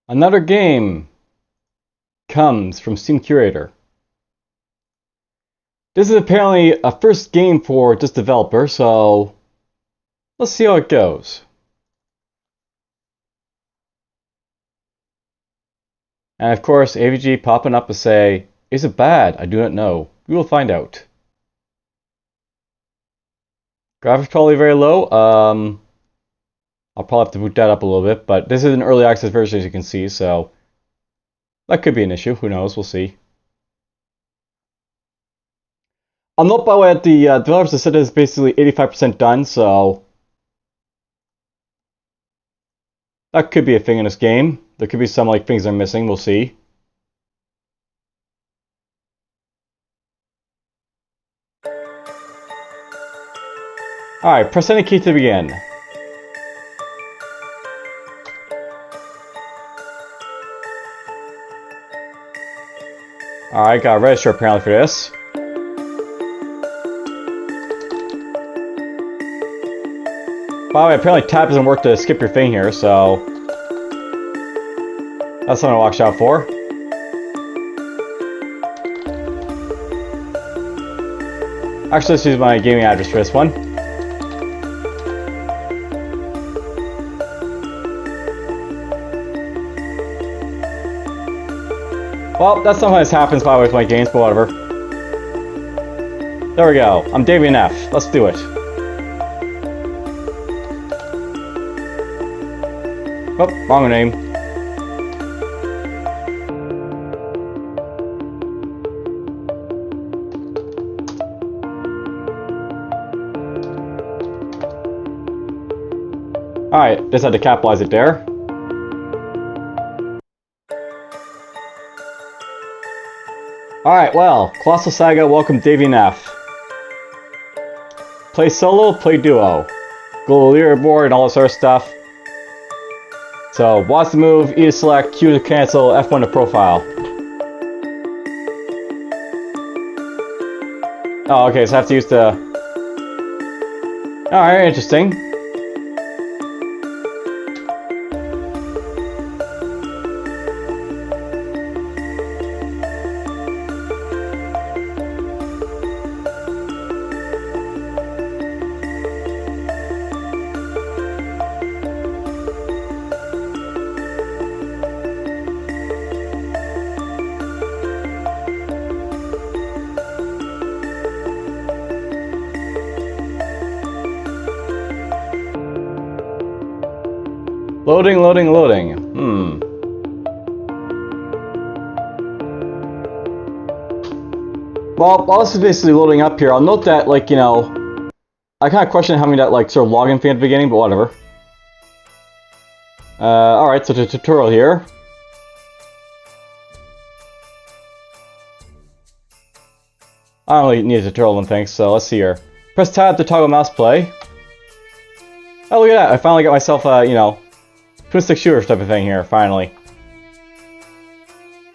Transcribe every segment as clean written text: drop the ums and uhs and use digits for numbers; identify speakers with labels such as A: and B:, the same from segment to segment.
A: Another game comes from Steam Curator. This is apparently a first game for this developer, so let's see how it goes. And of course, AVG popping up to say, is it bad? I do not know. We will find out. Graphics probably very low. I'll probably have to boot that up a little bit, but this is an early access version as you can see, so that could be an issue. Who knows? We'll see. I'll note by the way that the developers have said it's basically 85% done, so that could be a thing in this game. There could be some like things they're missing. We'll see. Alright, press any key to begin. Alright, gotta register apparently for this. By the way, apparently tab doesn't work to skip your thing here, so that's something to watch out for. Actually, let's use my gaming address for this one. Well, that sometimes happens by the way with my games, but whatever. There we go. I'm DFuxa. Let's do it. Oh, wrong name. Alright, just had to capitalize it there. Alright, well, Colossal Saga, welcome DFuxa. Play solo, play duo. Global leaderboard and all this other stuff. So, watch the move, E to select, Q to cancel, F1 to profile. Oh, okay, so I have to use the... Alright, interesting. Loading, loading, loading. Well, while this is basically loading up here, I'll note that, like, you know, I kind of question having that, like, sort of login thing at the beginning, but whatever. Alright, so the tutorial here. I don't really need a tutorial one, thanks, so let's see here. Press tab to toggle mouse play. Oh, look at that, I finally got myself a, you know, twin stick shooter type of thing here, finally.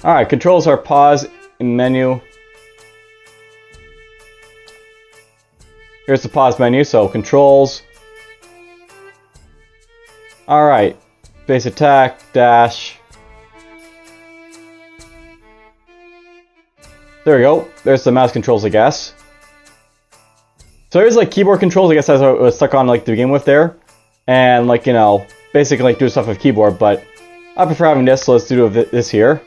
A: Alright, controls are pause in menu. Here's the pause menu, so controls. Alright, base attack, dash. There we go, there's the mouse controls, I guess. So there's like keyboard controls, I guess as I was stuck on like to begin with there. And like, you know, basically like do stuff with keyboard, but I prefer having this, so let's do this here.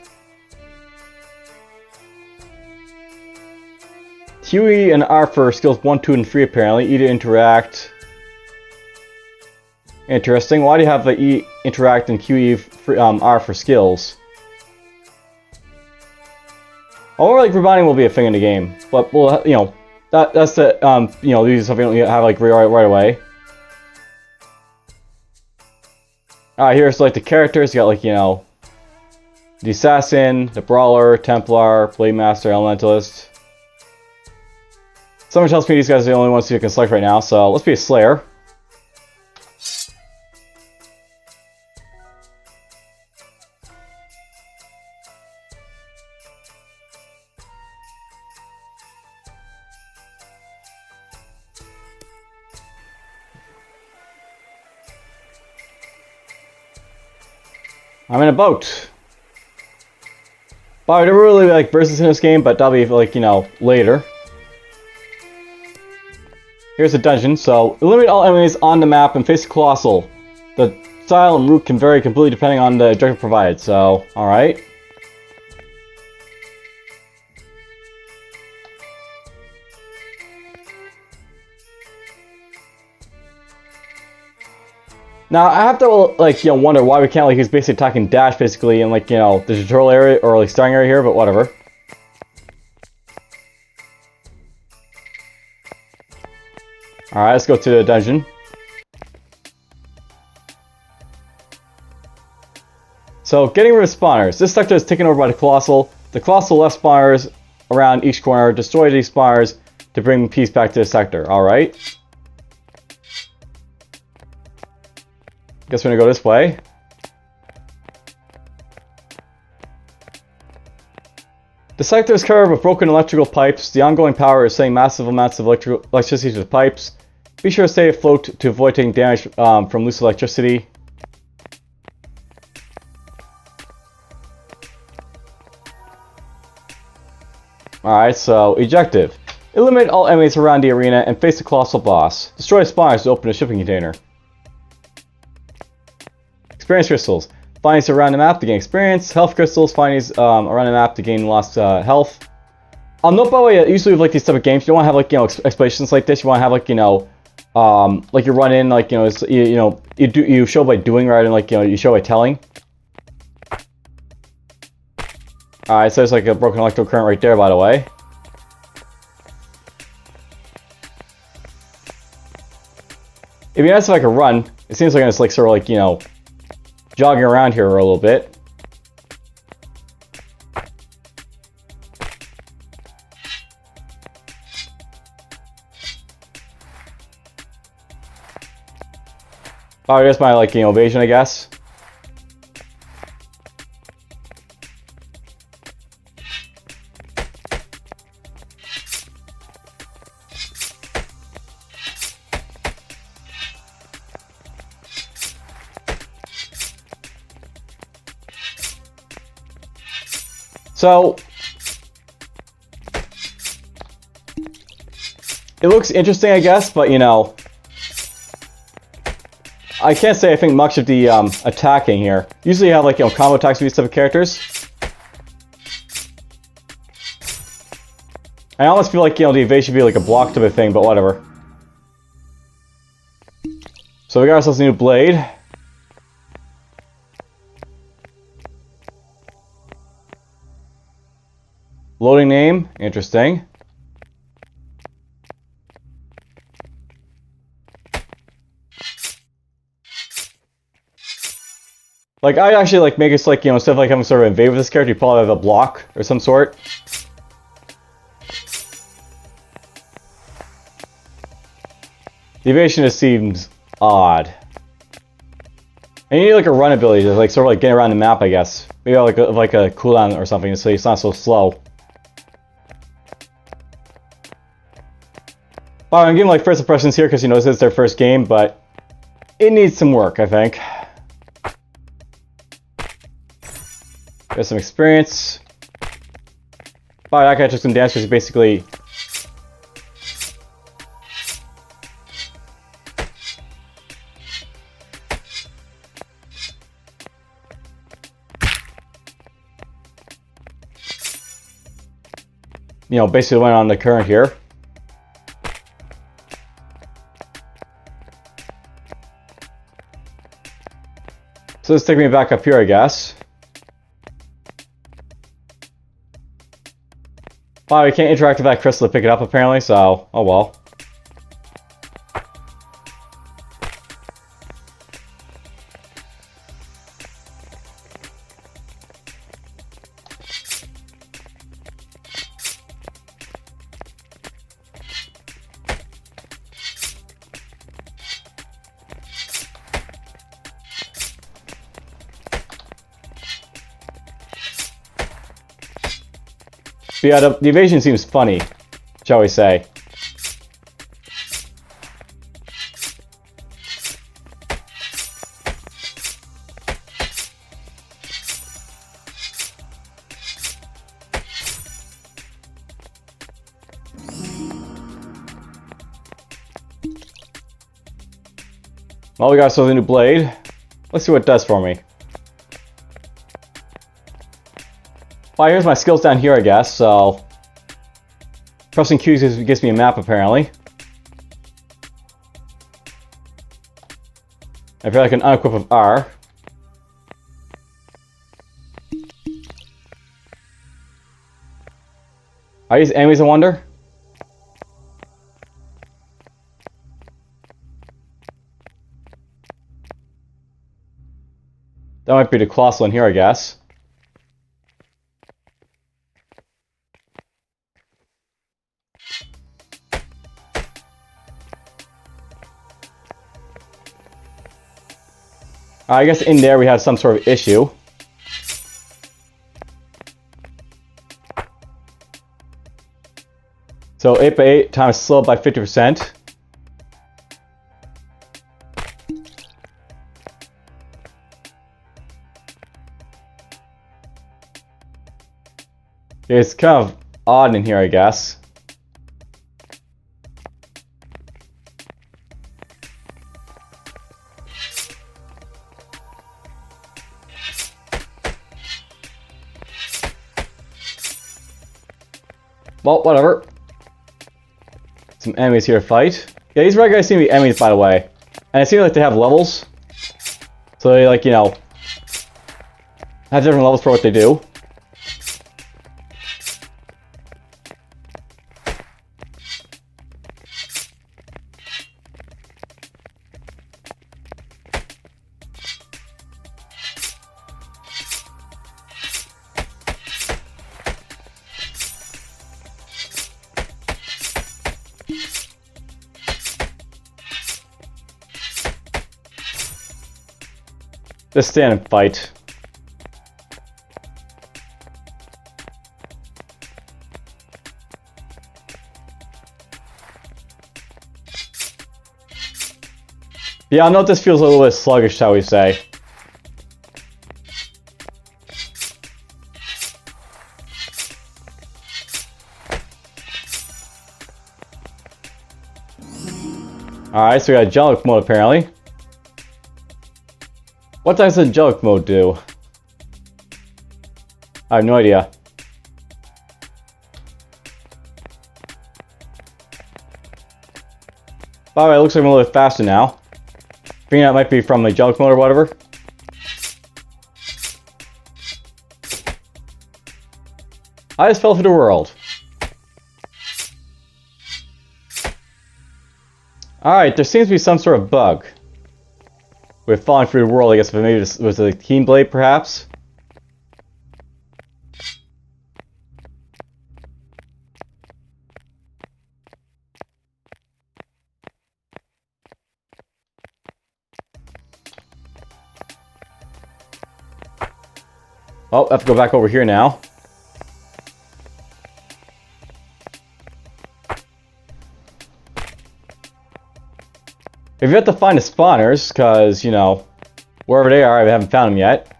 A: QE and R for skills 1, 2, and 3 apparently. E to interact. Interesting. Why do you have the E interact and QE for, R for skills? Or like rebinding will be a thing in the game, but we'll, you know, that's the you know, these are something you have like right away. Here's like the characters. You got like, you know, the assassin, the brawler, Templar, blade master, elementalist. Someone tells me these guys are the only ones you can select right now, so let's be a slayer. I'm in a boat. But I never really like versus in this game, but that'll be like, you know, later. Here's a dungeon, so eliminate all enemies on the map and face the Colossal. The style and route can vary completely depending on the objective provided, so, alright. Now, I have to, like, you know, wonder why we can't, like, he's basically attacking dash, basically, in, like, you know, the tutorial area, or, like, starting area here, but whatever. Alright, let's go to the dungeon. So, getting rid of spawners. This sector is taken over by the Colossal. The Colossal left spawners around each corner. Destroy these spawners to bring peace back to the sector. Alright. Guess we're gonna go this way. The sector is covered with broken electrical pipes. The ongoing power is sending massive amounts of electricity to the pipes. Be sure to stay afloat to avoid taking damage from loose electricity. Alright, so objective. Eliminate all enemies around the arena and face the Colossal boss. Destroy spawners to open a shipping container. Experience crystals. Find these around the map to gain experience. Health crystals. Find these around the map to gain lost health. Note by the way, usually with like these type of games, you don't want to have like, you know, explanations like this. You want to have like, you know, like you run in, like, you know, you show by doing rather than like, you know, you show by telling. Alright, so there's like a broken electrical current right there, by the way. It'd be nice if I could run. It seems like I'm just like sort of like, you know, jogging around here for a little bit. Oh, that's my, like, you know, evasion, I guess. So, it looks interesting, I guess, but, you know, I can't say I think much of the attacking here. Usually you have, like, you know, combo attacks with these type of characters. I almost feel like, you know, the evasion should be like a block type of thing, but whatever. So we got ourselves a new blade. Loading name, interesting. Like, I actually like make it like, you know, instead of like having sort of invade with this character, you probably have a block or some sort. The evasion just seems odd. And you need like a run ability to like sort of like get around the map, I guess. Maybe like a cooldown or something so it's not so slow. Well, I'm giving like first impressions here because, you know, this is their first game, but it needs some work, I think. Got some experience. Wow, that guy took some damage because he basically... you know, basically went on the current here. So this takes me back up here, I guess. Wow, you can't interact with that crystal to pick it up, apparently, so, oh well. But yeah, the evasion seems funny, shall we say. Well, we got ourselves a new blade. Let's see what it does for me. Well, here's my skills down here, I guess, so... Pressing Q gives me a map, apparently. I feel like an unequip of R. Are these enemies, I wonder? That might be the Colossal in here, I guess. I guess in there we have some sort of issue. So 8x8 times slow by 50%. It's kind of odd in here, I guess. Well, whatever. Some enemies here to fight. Yeah, these red guys seem to be enemies, by the way. And it seems like they have levels. So they, like, you know, have different levels for what they do. Just stand and fight. Yeah, I know this feels a little bit sluggish, shall we say. Alright, so we got angelic mode apparently. What does angelic mode do? I have no idea. By the way, it looks like I'm a little bit faster now. I think that might be from the angelic mode or whatever. I just fell through the world. Alright, there seems to be some sort of bug with falling through the world, I guess, but maybe this was a keen blade, perhaps? Oh, I have to go back over here now. If you have to find the spawners, because, you know, wherever they are, I haven't found them yet.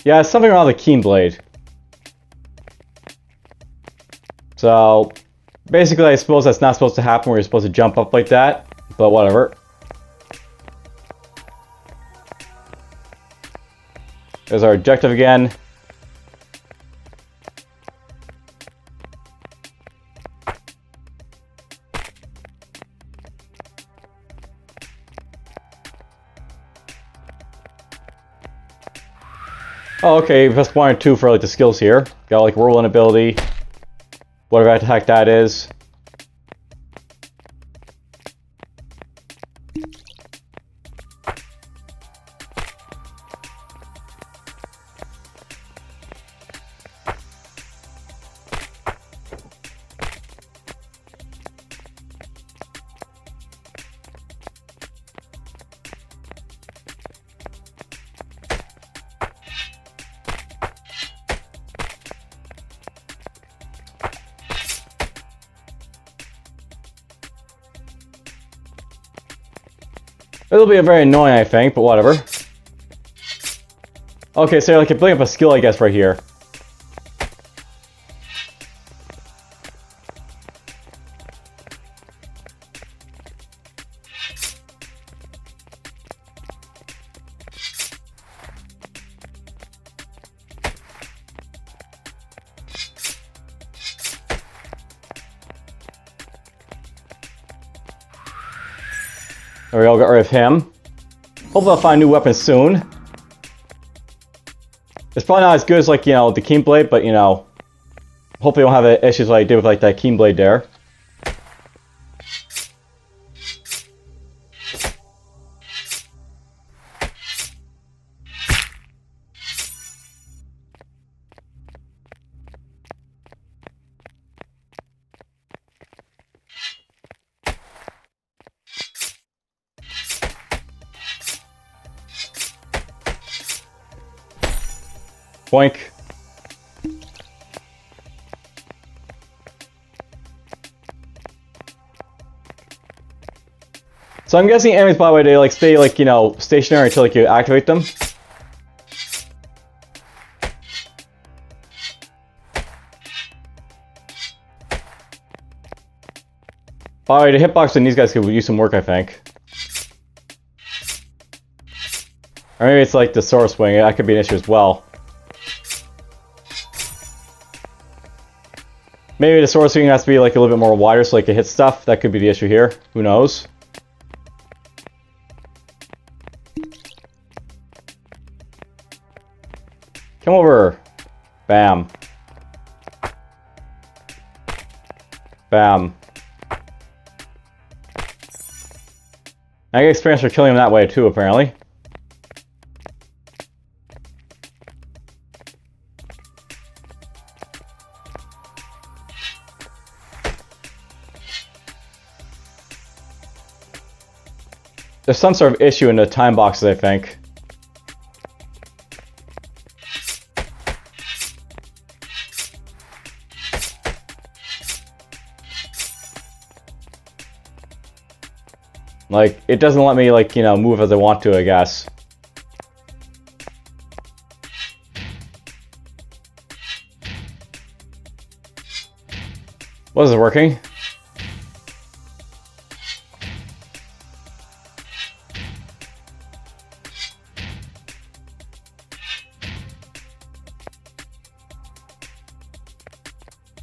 A: Yeah, it's something around the keen blade. So, basically, I suppose that's not supposed to happen where you're supposed to jump up like that, but whatever. There's our objective again. Oh, okay, press 1 and 2 for like the skills here. Got like whirlwind ability, whatever the heck that is. It'll be very annoying, I think, but whatever. Okay, so I can bring up a skill, I guess, right here. There we go, got rid of him. Hopefully I'll find a new weapon soon. It's probably not as good as, like, you know, the Keen Blade, but, you know, hopefully I won't have issues like I did with, like, that Keen Blade there. Boink. So I'm guessing enemies, by the way, they like stay like, you know, stationary until like you activate them. By the way, the hitbox and these guys could use some work, I think. Or maybe it's like the sword swing, that could be an issue as well. Maybe the sword swing has to be like a little bit more wider so like it hits stuff. That could be the issue here. Who knows? Come over. Bam. Bam. I get experience for killing him that way too, apparently. There's some sort of issue in the time boxes, I think. Like, it doesn't let me, like, you know, move as I want to, I guess. Was it working?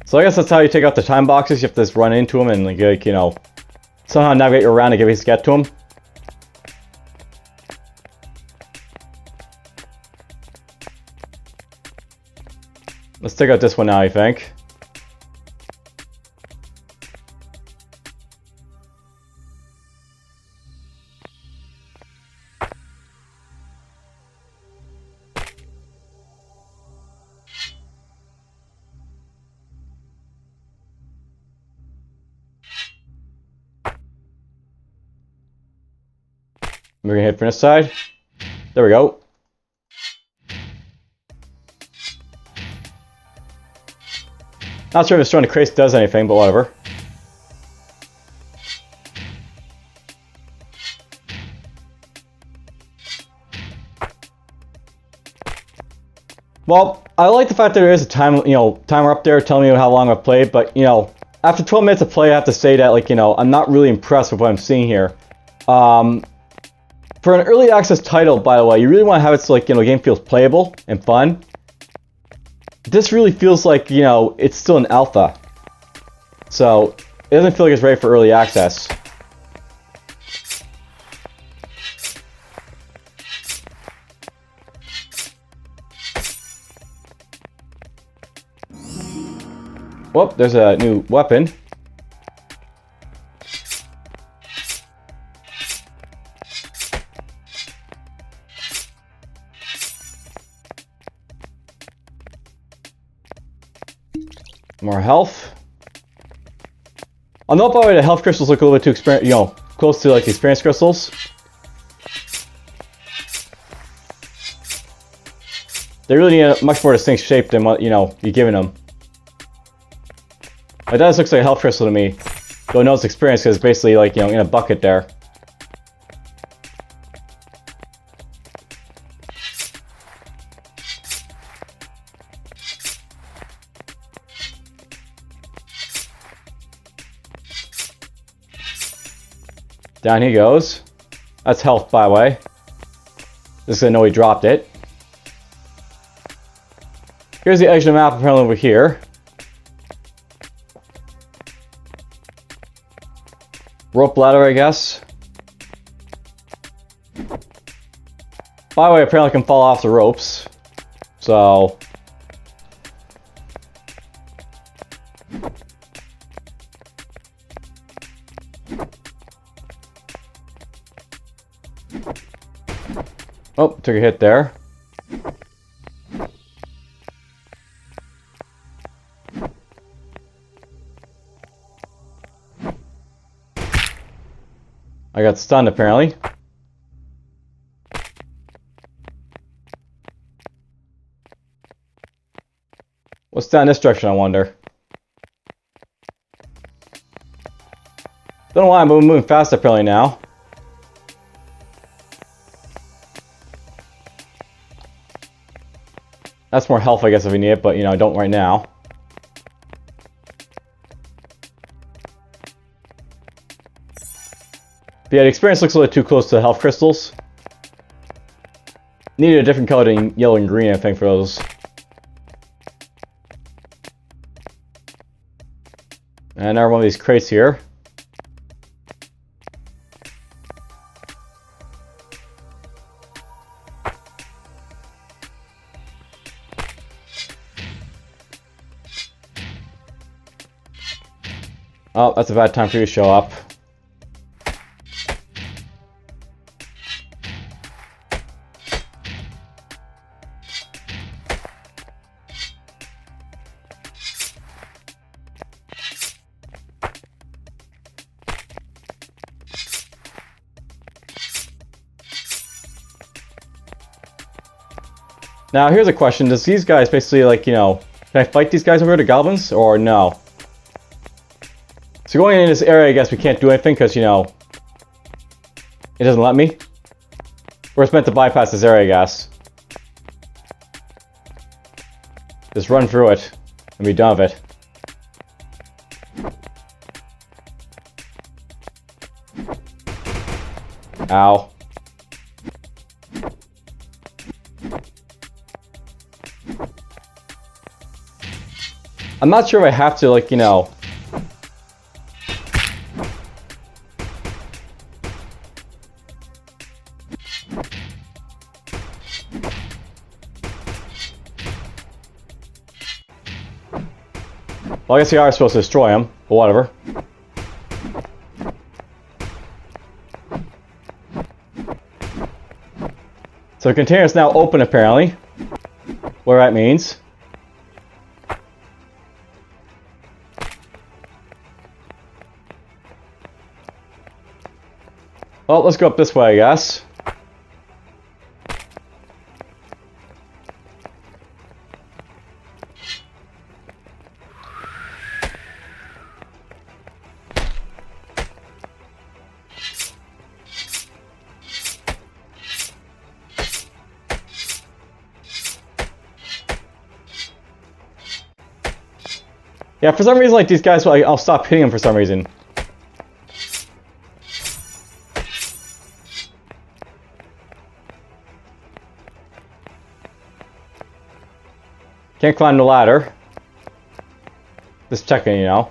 A: So I guess that's how you take out the time boxes. You have to just run into them and, like, you know, somehow navigate around to get to them. Let's take out this one now, I think. We're gonna hit from this side. There we go. Not sure if destroying the crates does anything, but whatever. Well, I like the fact that there is a timer up there telling me how long I've played, but, you know, after 12 minutes of play, I have to say that, like, you know, I'm not really impressed with what I'm seeing here. For an early access title, by the way, you really want to have it so, like, you know, the game feels playable and fun. This really feels like, you know, it's still an alpha. So, it doesn't feel like it's ready for early access. Whoop, there's a new weapon. More health. I'll note, by the way, the health crystals look a little bit too close to like the experience crystals. They really need a much more distinct shape than what, you know, you're giving them. Like, that just looks like a health crystal to me. Though no, it's experience because it's basically like, you know, in a bucket there. Down he goes. That's health, by the way. Just gonna know he dropped it. Here's the edge of the map, apparently over here. Rope ladder, I guess. By the way, apparently I can fall off the ropes. So... Oh, took a hit there. I got stunned apparently. What's down this direction, I wonder? Don't know why I'm moving fast apparently now. That's more health, I guess, if we need it, but, you know, I don't right now. But yeah, the experience looks a little too close to the health crystals. Needed a different color than yellow and green, I think, for those. And another one of these crates here. Oh, that's a bad time for you to show up. Now, here's a question. Does these guys basically, like, you know, can I fight these guys over here, the goblins, or no? So going in this area, I guess we can't do anything because, you know, it doesn't let me. We're just meant to bypass this area, I guess. Just run through it and be done with it. Ow. I'm not sure if I have to, like, you know... Well, I guess we are supposed to destroy him, but whatever. So the container is now open, apparently. Whatever that means. Well, let's go up this way, I guess. Yeah, for some reason, like, these guys, I'll stop hitting them for some reason. Can't climb the ladder. Just checking, you know.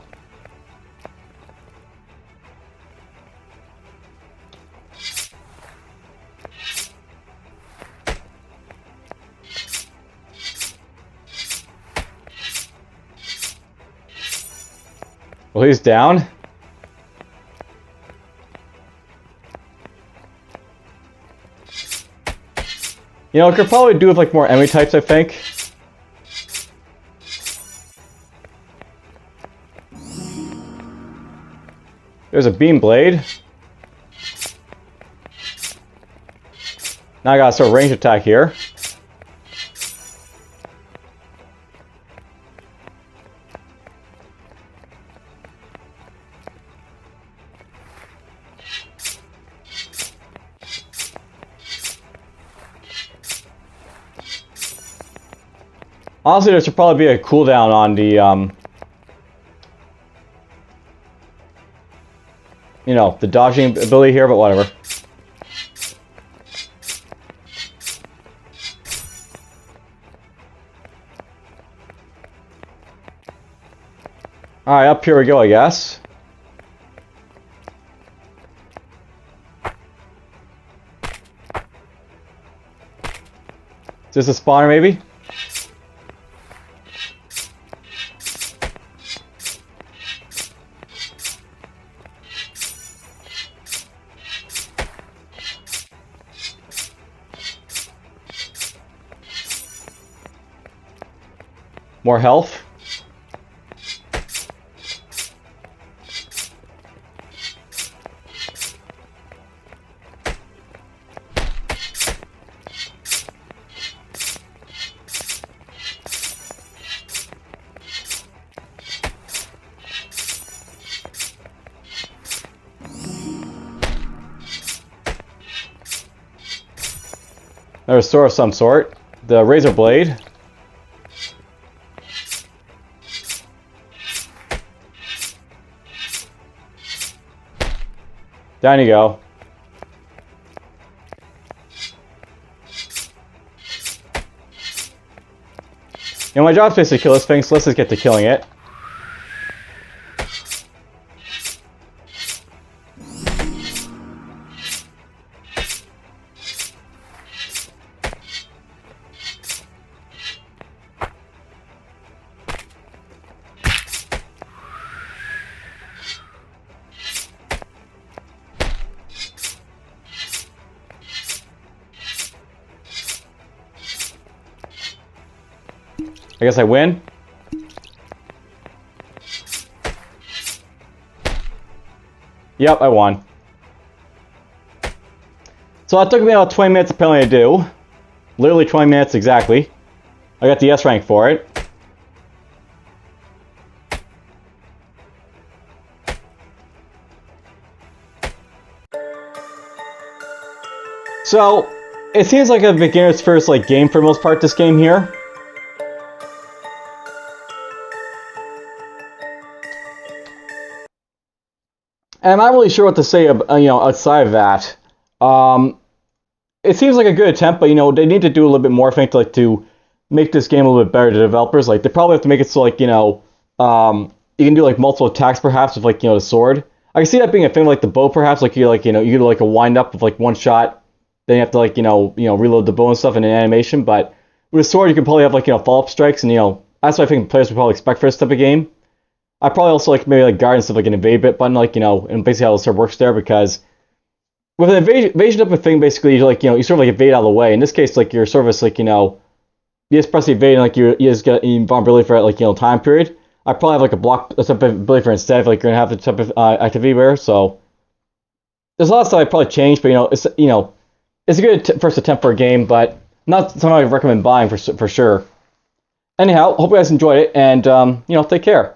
A: Well, he's down. You know, I could probably do with, like, more enemy types, I think. There's a beam blade. Now I gotta start range attack here. Honestly, there should probably be a cooldown on the, you know, the dodging ability here, but whatever. Alright, up here we go, I guess. Is this a spawner, maybe? More health. There's a sword of some sort. The razor blade. Down you go. You know, my job's basically to kill this thing, so let's just get to killing it. I guess I win. Yep, I won. So that took me about 20 minutes apparently to do. Literally 20 minutes exactly. I got the S rank for it. So, it seems like a beginner's first game for the most part, this game here. And I'm not really sure what to say, outside of that. It seems like a good attempt, but they need to do a little bit more, I think, to make this game a little bit better to developers. They probably have to make it so, you can do multiple attacks, perhaps, with the sword. I can see that being a thing, the bow, perhaps. You do a wind up with one shot, then you have to reload the bow and stuff in an animation. But with a sword, you can probably have follow up strikes, and that's what I think players would probably expect for this type of game. I probably also maybe guard and stuff an invade bit button, and basically how the sword works there, because with an invasion type of thing, basically you you sort of invade out of the way. In this case, your service, you just press the invade and you just get invulnerability for that time period. I probably have a block type of ability for instead if you're gonna have the type of activity where. So there's a lot of stuff I probably changed, but it's it's a good first attempt for a game, but not something I recommend buying for sure. Anyhow, hope you guys enjoyed it, and take care.